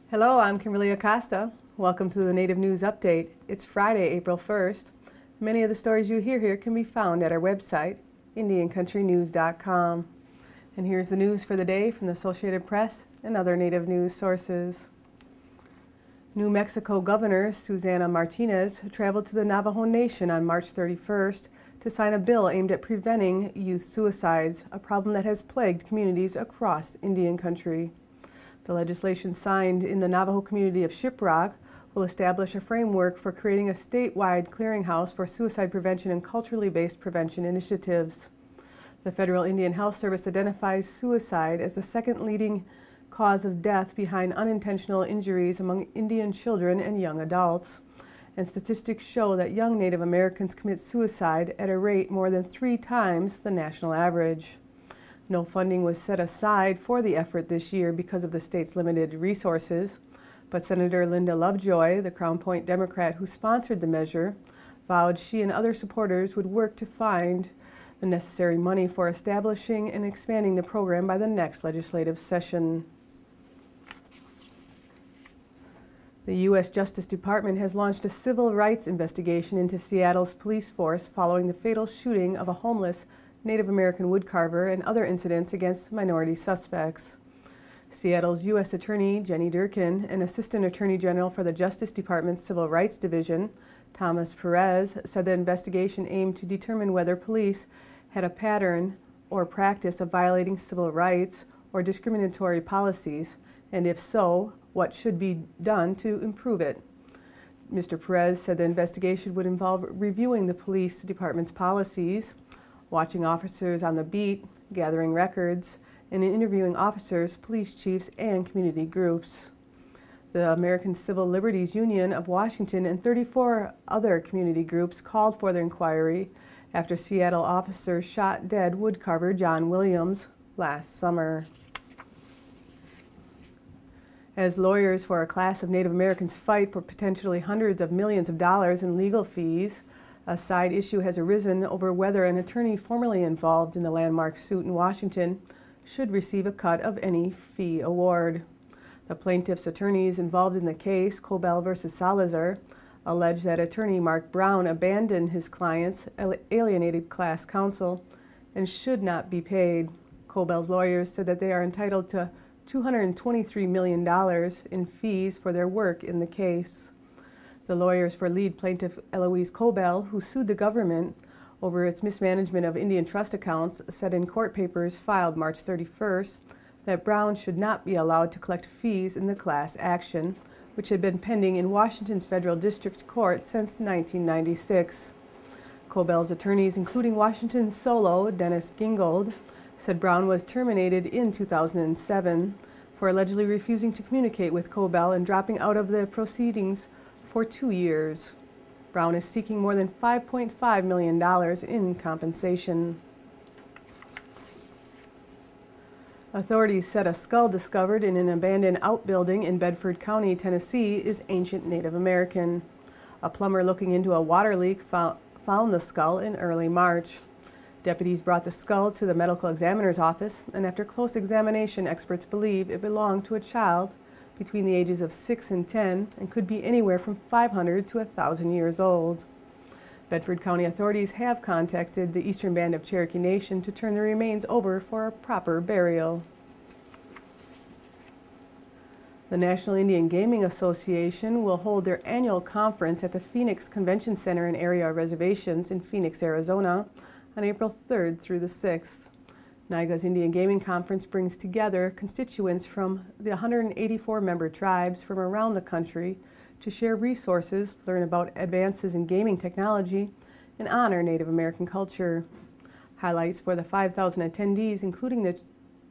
Hello, I'm Kimberlie Acosta. Welcome to the Native News Update. It's Friday, April 1st. Many of the stories you hear here can be found at our website, IndianCountryNews.com. And here's the news for the day from the Associated Press and other Native news sources. New Mexico Governor Susana Martinez traveled to the Navajo Nation on March 31st to sign a bill aimed at preventing youth suicides, a problem that has plagued communities across Indian country. The legislation signed in the Navajo community of Shiprock will establish a framework for creating a statewide clearinghouse for suicide prevention and culturally based prevention initiatives. The Federal Indian Health Service identifies suicide as the second leading cause of death behind unintentional injuries among Indian children and young adults. And statistics show that young Native Americans commit suicide at a rate more than 3 times the national average. No funding was set aside for the effort this year because of the state's limited resources, but Senator Linda Lovejoy, the Crown Point Democrat who sponsored the measure, vowed she and other supporters would work to find the necessary money for establishing and expanding the program by the next legislative session. The U.S. Justice Department has launched a civil rights investigation into Seattle's police force following the fatal shooting of a homeless Native American woodcarver and other incidents against minority suspects. Seattle's U.S. Attorney Jenny Durkin and Assistant Attorney General for the Justice Department's Civil Rights Division, Thomas Perez, said the investigation aimed to determine whether police had a pattern or practice of violating civil rights or discriminatory policies, and if so, what should be done to improve it. Mr. Perez said the investigation would involve reviewing the police department's policies, watching officers on the beat, gathering records, and interviewing officers, police chiefs, and community groups. The American Civil Liberties Union of Washington and 34 other community groups called for the inquiry after Seattle officers shot dead woodcarver John Williams last summer. As lawyers for a class of Native Americans fight for potentially hundreds of millions of dollars in legal fees, a side issue has arisen over whether an attorney formerly involved in the landmark suit in Washington should receive a cut of any fee award. The plaintiff's attorneys involved in the case, Cobell versus Salazar, allege that attorney Mark Brown abandoned his client's alienated class counsel and should not be paid. Cobell's lawyers said that they are entitled to $223 million in fees for their work in the case. The lawyers for lead plaintiff Eloise Cobell, who sued the government over its mismanagement of Indian trust accounts, said in court papers filed March 31st that Brown should not be allowed to collect fees in the class action, which had been pending in Washington's Federal District Court since 1996. Cobell's attorneys, including Washington solo Dennis Gingold, said Brown was terminated in 2007 for allegedly refusing to communicate with Cobell and dropping out of the proceedings for 2 years. Brown is seeking more than $5.5 million in compensation. Authorities said a skull discovered in an abandoned outbuilding in Bedford County, Tennessee, is ancient Native American. A plumber looking into a water leak found the skull in early March. Deputies brought the skull to the medical examiner's office, and after close examination, experts believe it belonged to a child between the ages of 6 and 10 and could be anywhere from 500 to 1,000 years old. Bedford County authorities have contacted the Eastern Band of Cherokee Nation to turn the remains over for a proper burial. The National Indian Gaming Association will hold their annual conference at the Phoenix Convention Center and Area Reservations in Phoenix, Arizona on April 3rd through the 6th. NIGA's Indian Gaming Conference brings together constituents from the 184 member tribes from around the country to share resources, learn about advances in gaming technology, and honor Native American culture. Highlights for the 5,000 attendees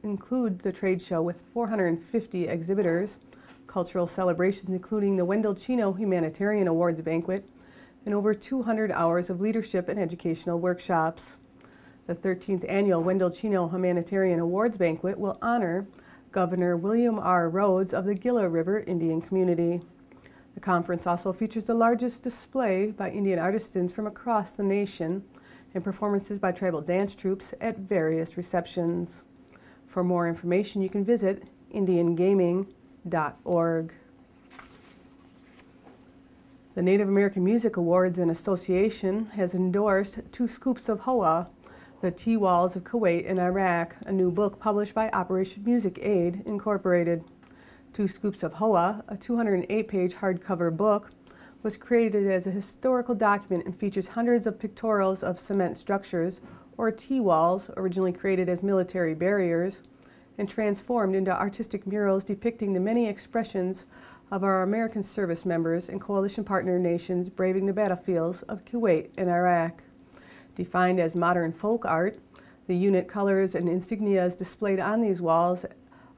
include the trade show with 450 exhibitors, cultural celebrations including the Wendell Chino Humanitarian Awards Banquet, and over 200 hours of leadership and educational workshops. The 13th annual Wendell Chino Humanitarian Awards Banquet will honor Governor William R. Rhodes of the Gila River Indian Community. The conference also features the largest display by Indian artisans from across the nation and performances by tribal dance troupes at various receptions. For more information, you can visit indiangaming.org. The Native American Music Awards and Association has endorsed Two Scoops of Hooah, The Tea Walls of Kuwait and Iraq, a new book published by Operation Music Aid, Incorporated. Two Scoops of Hooah, a 208-page hardcover book, was created as a historical document and features hundreds of pictorials of cement structures, or tea walls, originally created as military barriers, and transformed into artistic murals depicting the many expressions of our American service members and coalition partner nations braving the battlefields of Kuwait and Iraq. Defined as modern folk art, the unit colors and insignias displayed on these walls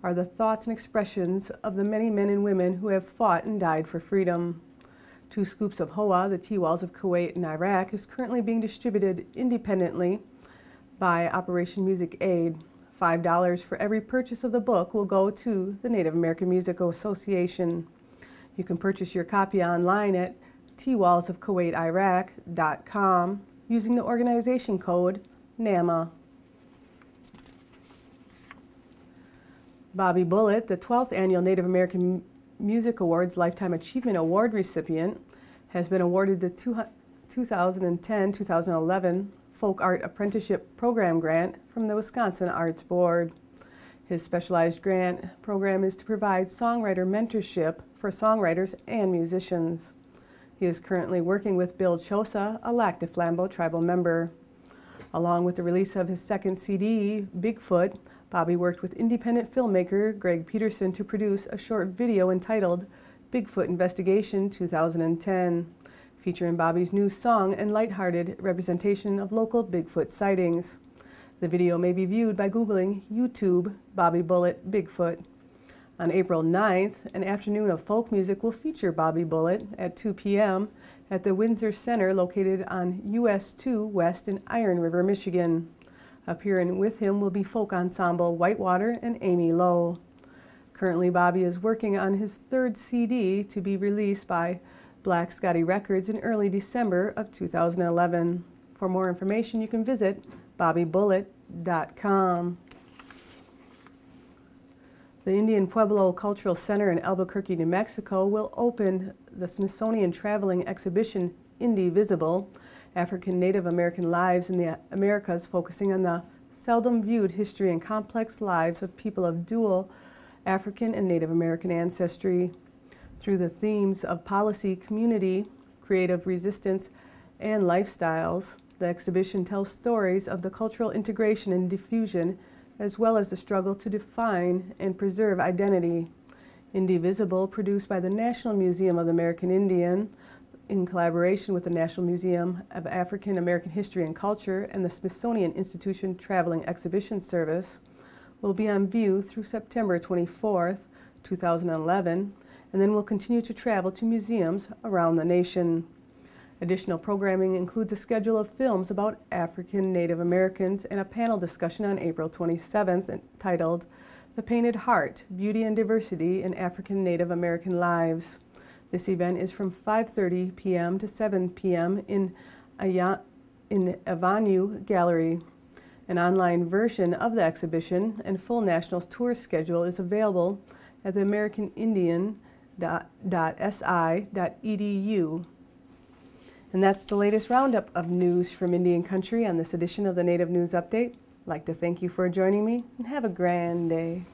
are the thoughts and expressions of the many men and women who have fought and died for freedom. Two Scoops of Hooah, The Tea Walls of Kuwait and Iraq, is currently being distributed independently by Operation Music Aid. $5 for every purchase of the book will go to the Native American Music Association. You can purchase your copy online at teawallsofkuwaitiraq.com using the organization code NAMA. Bobby Bullitt, the 12th Annual Native American Music Awards Lifetime Achievement Award recipient, has been awarded the 2010-2011 Folk Art Apprenticeship Program Grant from the Wisconsin Arts Board. His specialized grant program is to provide songwriter mentorship for songwriters and musicians. He is currently working with Bill Chosa, a Lac du Flambeau tribal member. Along with the release of his second CD, Bigfoot, Bobby worked with independent filmmaker Greg Peterson to produce a short video entitled Bigfoot Investigation 2010, featuring Bobby's new song and lighthearted representation of local Bigfoot sightings. The video may be viewed by Googling YouTube Bobby Bullitt Bigfoot. On April 9th, an afternoon of folk music will feature Bobby Bullitt at 2 p.m. at the Windsor Center located on US 2 West in Iron River, Michigan. Appearing with him will be folk ensemble Whitewater and Amy Lowe. Currently, Bobby is working on his third CD to be released by Black Scotty Records in early December of 2011. For more information, you can visit bobbybullitt.com. The Indian Pueblo Cultural Center in Albuquerque, New Mexico will open the Smithsonian traveling exhibition Indivisible, African Native American Lives in the Americas, focusing on the seldom viewed history and complex lives of people of dual African and Native American ancestry. Through the themes of policy, community, creative resistance, and lifestyles, the exhibition tells stories of the cultural integration and diffusion, as well as the struggle to define and preserve identity. Indivisible, produced by the National Museum of the American Indian, in collaboration with the National Museum of African American History and Culture and the Smithsonian Institution Traveling Exhibition Service, will be on view through September 24th, 2011, and then will continue to travel to museums around the nation. Additional programming includes a schedule of films about African Native Americans and a panel discussion on April 27th entitled The Painted Heart, Beauty and Diversity in African Native American Lives. This event is from 5:30 p.m. to 7 p.m. in Avenue Gallery. An online version of the exhibition and full national tour schedule is available at the americanindian.si.edu. And that's the latest roundup of news from Indian Country on this edition of the Native News Update. I'd like to thank you for joining me and have a grand day.